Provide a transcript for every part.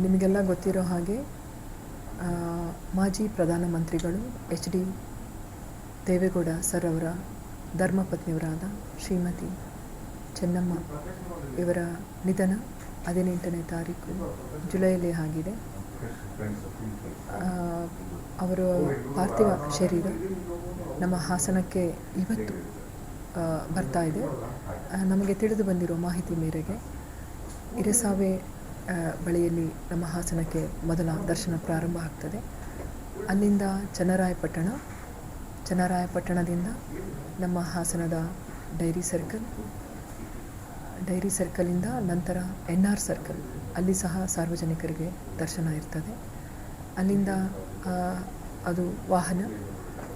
ನಿಮಗೆಲ್ಲ ಗೊತ್ತಿರೋ ಹಾಗೆ ಮಾಜಿ ಪ್ರಧಾನಮಂತ್ರಿಗಳು HD ದೇವೇಗೌಡ ಸರ್ ಅವರ ಧರ್ಮಪತ್ನಿಯವರಾದ ಶ್ರೀಮತಿ ಚೆನ್ನಮ್ಮ ಇವರ ನಿಧನ 18ನೇ ತಾರೀಕು ಜುಲೈಯಲ್ಲಿ ಆಗಿದೆ. ಅವರ ಪಾರ್ಥಿವ ಶರೀರ ನಮ್ಮ ಹಾಸನಕ್ಕೆ ಇವತ್ತು ಬರ್ತಾ ಇದೆ. ನಮಗೆ ತಿಳಿದು ಬಂದಿರೋ ಮಾಹಿತಿ ಮೇರೆಗೆ ಇರಸಾವೆ ಬಳಿಯಲ್ಲಿ ನಮ್ಮ ಹಾಸನಕ್ಕೆ ಮೊದಲ ದರ್ಶನ ಪ್ರಾರಂಭ ಆಗ್ತದೆ. ಅಲ್ಲಿಂದ ಚನ್ನರಾಯಪಟ್ಟಣದಿಂದ ನಮ್ಮ ಹಾಸನದ ಡೈರಿ ಸರ್ಕಲಿಂದ ನಂತರ NR ಸರ್ಕಲ್ ಅಲ್ಲಿ ಸಹ ಸಾರ್ವಜನಿಕರಿಗೆ ದರ್ಶನ ಇರ್ತದೆ. ಅಲ್ಲಿಂದ ಅದು ವಾಹನ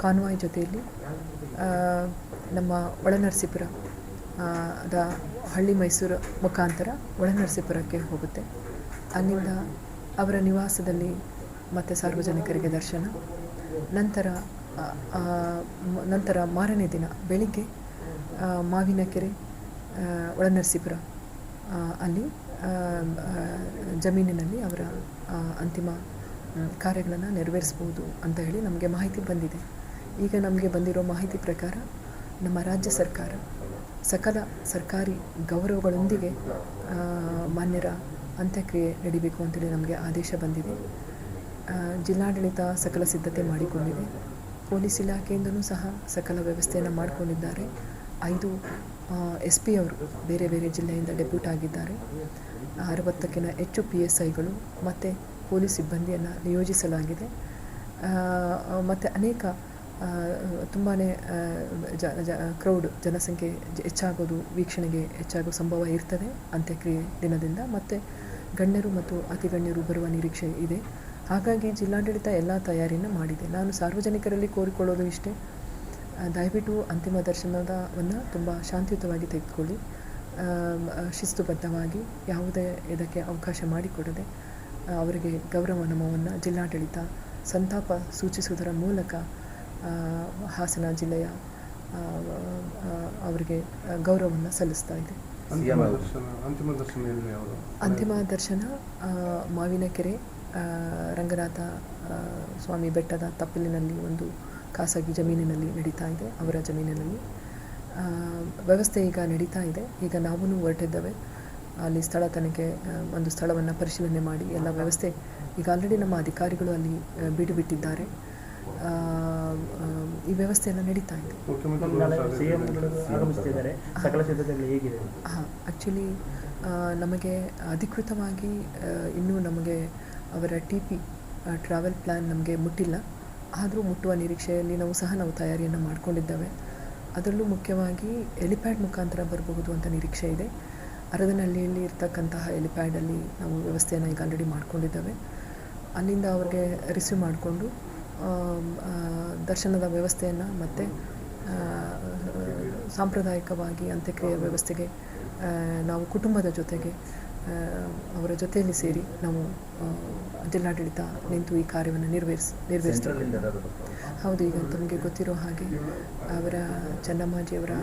ಕಾನ್ವಾಯ್ ಜೊತೆಯಲ್ಲಿ ನಮ್ಮ ಒಳನರಸೀಪುರ ಹಳ್ಳಿ ಮೈಸೂರು ಮುಖಾಂತರ ಒಳನರಸೀಪುರಕ್ಕೆ ಹೋಗುತ್ತೆ. ಅಲ್ಲಿಂದ ಅವರ ನಿವಾಸದಲ್ಲಿ ಮತ್ತೆ ಸಾರ್ವಜನಿಕರಿಗೆ ದರ್ಶನ. ನಂತರ ಮಾರನೇ ದಿನ ಬೆಳಿಗ್ಗೆ ಮಾವಿನಕೆರೆ ಒಳನರಸೀಪುರ ಅಲ್ಲಿ ಜಮೀನಿನಲ್ಲಿ ಅವರ ಅಂತಿಮ ಕಾರ್ಯಗಳನ್ನು ನೆರವೇರಿಸ್ಬೋದು ಅಂತ ಹೇಳಿ ನಮಗೆ ಮಾಹಿತಿ ಬಂದಿದೆ. ಈಗ ನಮಗೆ ಬಂದಿರೋ ಮಾಹಿತಿ ಪ್ರಕಾರ ನಮ್ಮ ರಾಜ್ಯ ಸರ್ಕಾರ ಸಕಲ ಸರ್ಕಾರಿ ಗೌರವಗಳೊಂದಿಗೆ ಮಾನ್ಯರ ಅಂತ್ಯಕ್ರಿಯೆ ನಡೀಬೇಕು ಅಂತೇಳಿ ನಮಗೆ ಆದೇಶ ಬಂದಿದೆ. ಜಿಲ್ಲಾಡಳಿತ ಸಕಲ ಸಿದ್ಧತೆ ಮಾಡಿಕೊಂಡಿದೆ. ಪೊಲೀಸ್ ಇಲಾಖೆಯಿಂದಲೂ ಸಹ ಸಕಲ ವ್ಯವಸ್ಥೆಯನ್ನು ಮಾಡಿಕೊಂಡಿದ್ದಾರೆ. 5 SP ಅವರು ಬೇರೆ ಬೇರೆ ಜಿಲ್ಲೆಯಿಂದ ಡೆಪ್ಯೂಟ್ ಆಗಿದ್ದಾರೆ. 60ಕ್ಕಿಂತ ಹೆಚ್ಚು PSIಗಳು ಮತ್ತು ಪೊಲೀಸ್ ಸಿಬ್ಬಂದಿಯನ್ನು ನಿಯೋಜಿಸಲಾಗಿದೆ. ಮತ್ತು ಅನೇಕ ತುಂಬಾ ಜನಸಂಖ್ಯೆ ಹೆಚ್ಚಾಗೋದು, ವೀಕ್ಷಣೆಗೆ ಹೆಚ್ಚಾಗೋ ಸಂಭವ ಇರ್ತದೆ ಅಂತ್ಯಕ್ರಿಯೆ ದಿನದಿಂದ. ಮತ್ತು ಗಣ್ಯರು ಮತ್ತು ಅತಿ ಗಣ್ಯರು ಬರುವ ನಿರೀಕ್ಷೆ ಇದೆ. ಹಾಗಾಗಿ ಜಿಲ್ಲಾಡಳಿತ ಎಲ್ಲ ತಯಾರಿಯನ್ನು ಮಾಡಿದೆ. ನಾನು ಸಾರ್ವಜನಿಕರಲ್ಲಿ ಕೋರಿಕೊಳ್ಳೋದು ಇಷ್ಟೇ, ದಯವಿಟ್ಟು ಅಂತಿಮ ದರ್ಶನವನ್ನು ತುಂಬ ಶಾಂತಿಯುತವಾಗಿ ತೆಗೆದುಕೊಳ್ಳಿ. ಶಿಸ್ತುಬದ್ಧವಾಗಿ ಯಾವುದೇ ಇದಕ್ಕೆ ಅವಕಾಶ ಮಾಡಿಕೊಡದೆ ಅವರಿಗೆ ಗೌರವ ನಮನವನ್ನು ಜಿಲ್ಲಾಡಳಿತ ಸಂತಾಪ ಸೂಚಿಸುವುದರ ಮೂಲಕ ಹಾಸನ ಜಿಲ್ಲೆಯ ಅವರಿಗೆ ಗೌರವವನ್ನು ಸಲ್ಲಿಸ್ತಾ ಇದೆ. ಅಂತಿಮ ದರ್ಶನ ಮಾವಿನಕೆರೆ ರಂಗನಾಥ ಸ್ವಾಮಿ ಬೆಟ್ಟದ ತಪ್ಪಲಿನಲ್ಲಿ ಒಂದು ಖಾಸಗಿ ಜಮೀನಿನಲ್ಲಿ ನಡೀತಾ ಇದೆ. ಅವರ ಜಮೀನಿನಲ್ಲಿ ವ್ಯವಸ್ಥೆ ಈಗ ನಡೀತಾ ಇದೆ. ಈಗ ನಾವೂ ಹೊರಟಿದ್ದೇವೆ ಅಲ್ಲಿ ಸ್ಥಳ ತನಿಖೆ, ಒಂದು ಸ್ಥಳವನ್ನು ಪರಿಶೀಲನೆ ಮಾಡಿ ಎಲ್ಲ ವ್ಯವಸ್ಥೆ ಈಗ ಆಲ್ರೆಡಿ ನಮ್ಮ ಅಧಿಕಾರಿಗಳು ಅಲ್ಲಿ ಬಿಟ್ಟಿದ್ದಾರೆ. ಈ ವ್ಯವಸ್ಥೆ ಎಲ್ಲ ನಡೀತಾ ಇದೆ. ಆ್ಯಕ್ಚುಲಿ ನಮಗೆ ಅಧಿಕೃತವಾಗಿ ಇನ್ನೂ ನಮಗೆ ಅವರ TP ಟ್ರಾವೆಲ್ ಪ್ಲ್ಯಾನ್ ನಮಗೆ ಮುಟ್ಟಿಲ್ಲ. ಆದರೂ ಮುಟ್ಟುವ ನಿರೀಕ್ಷೆಯಲ್ಲಿ ನಾವು ತಯಾರಿಯನ್ನು ಮಾಡಿಕೊಂಡಿದ್ದೇವೆ. ಅದರಲ್ಲೂ ಮುಖ್ಯವಾಗಿ ಎಲಿಪ್ಯಾಡ್ ಮುಖಾಂತರ ಬರಬಹುದು ಅಂತ ನಿರೀಕ್ಷೆ ಇದೆ. ಅರದನಹಳ್ಳಿಯಲ್ಲಿ ಇರ್ತಕ್ಕಂತಹ ಎಲಿಪ್ಯಾಡಲ್ಲಿ ನಾವು ವ್ಯವಸ್ಥೆಯನ್ನು ಈಗ ಆಲ್ರೆಡಿ ಮಾಡ್ಕೊಂಡಿದ್ದೇವೆ. ಅಲ್ಲಿಂದ ಅವ್ರಿಗೆ ರಿಸೀವ್ ಮಾಡಿಕೊಂಡು ದರ್ಶನದ ವ್ಯವಸ್ಥೆಯನ್ನು ಮತ್ತು ಸಾಂಪ್ರದಾಯಿಕವಾಗಿ ಅಂತ್ಯಕ್ರಿಯೆ ವ್ಯವಸ್ಥೆಗೆ ನಾವು ಕುಟುಂಬದ ಜೊತೆಗೆ ಅವರ ಜೊತೆಯಲ್ಲಿ ಸೇರಿ ನಾವು ಜಿಲ್ಲಾಡಳಿತ ನಿಂತು ಈ ಕಾರ್ಯವನ್ನು ನೆರವೇರಿಸ್ತೀವಿ. ಹೌದು, ಈಗ ತಮಗೆ ಗೊತ್ತಿರೋ ಹಾಗೆ ಅವರ ಚೆನ್ನಮ್ಮಾಜಿಯವರ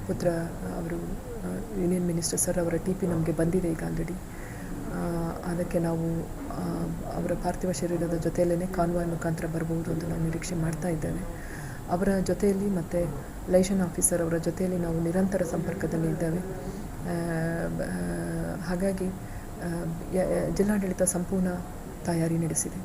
ಪುತ್ರ ಅವರು ಯೂನಿಯನ್ ಮಿನಿಸ್ಟರ್ ಸರ್ ಅವರ TP ನಮಗೆ ಬಂದಿದೆ ಈಗ ಆಲ್ರೆಡಿ. ಅದಕ್ಕೆ ನಾವು ಅವರ ಪಾರ್ಥಿವ ಶರೀರದ ಜೊತೆಯಲ್ಲೇ ಕಾನ್ವಾಯ್ ಮುಖಾಂತರ ಬರಬಹುದು ಅಂತ ನಾವು ನಿರೀಕ್ಷೆ ಮಾಡ್ತಾ ಇದ್ದೇವೆ. ಅವರ ಜೊತೆಯಲ್ಲಿ ಮತ್ತು ಲೈಷನ್ ಆಫೀಸರ್ ಅವರ ಜೊತೆಯಲ್ಲಿ ನಾವು ನಿರಂತರ ಸಂಪರ್ಕದಲ್ಲಿ ಇದ್ದೇವೆ. ಹಾಗಾಗಿ ಜಿಲ್ಲಾಡಳಿತ ಸಂಪೂರ್ಣ ತಯಾರಿ ನಡೆಸಿದೆ.